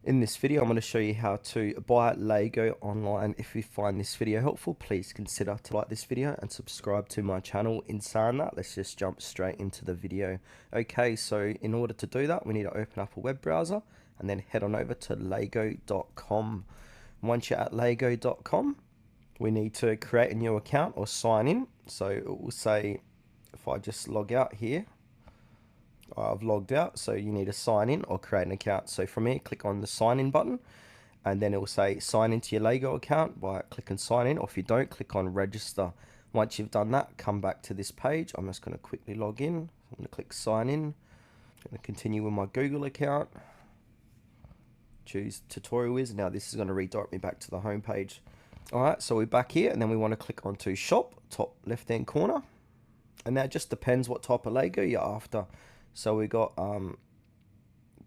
In this video, I'm going to show you how to buy Lego online. If you find this video helpful, please consider to like this video and subscribe to my channel. In saying that, let's just jump straight into the video. Okay, so in order to do that, we need to open up a web browser and then head on over to lego.com. Once you're at lego.com, we need to create a new account or sign in. So it will say, if I just log out here, I've logged out, so you need to sign in or create an account. So from here, click on the sign in button, and then it will say sign into your Lego account by clicking sign in, or if you don't, click on register. Once you've done that, come back to this page. I'm just going to quickly log in. I'm going to click sign in. I'm going to continue with my Google account. Choose Tutorial Wiz. Now this is going to redirect me back to the home page. Alright, so we're back here, and then we want to click onto shop, top left hand corner. And that just depends what type of Lego you're after. So we got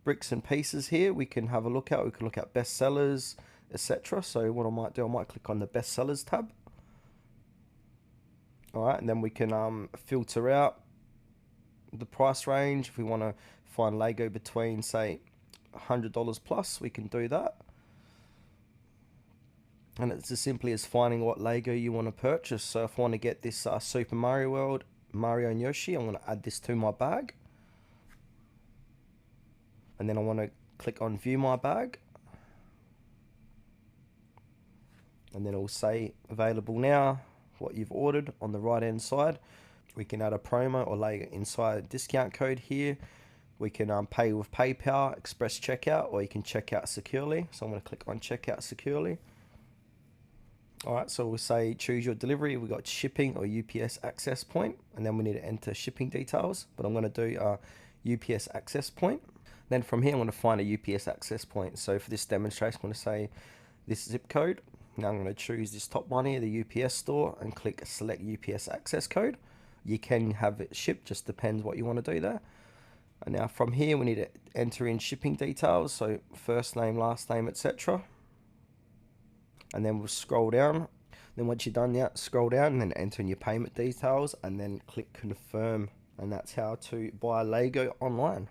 bricks and pieces here we can have a look at. We can look at bestsellers, etc. So what I might do, I might click on the bestsellers tab. Alright, and then we can filter out the price range. If we want to find Lego between, say, $100 plus, we can do that. And it's as simply as finding what Lego you want to purchase. So if I want to get this Super Mario World, Mario and Yoshi, I'm going to add this to my bag. And then I want to click on view my bag, and then it will say available now what you've ordered on the right hand side. We can add a promo or Lego inside discount code here. We can pay with PayPal, express checkout, or you can check out securely. So I'm going to click on checkout securely. Alright, so we'll say choose your delivery. We've got shipping or UPS access point, and then we need to enter shipping details, but I'm going to do UPS access point. Then from here, I'm going to find a UPS access point. So for this demonstration, I'm going to say this zip code. Now I'm going to choose this top one here, the UPS store, and click select UPS access code. You can have it shipped, just depends what you want to do there. And now from here, we need to enter in shipping details. So first name, last name, etc. And then we'll scroll down. Then once you're done, scroll down and then enter in your payment details and then click confirm. And that's how to buy Lego online.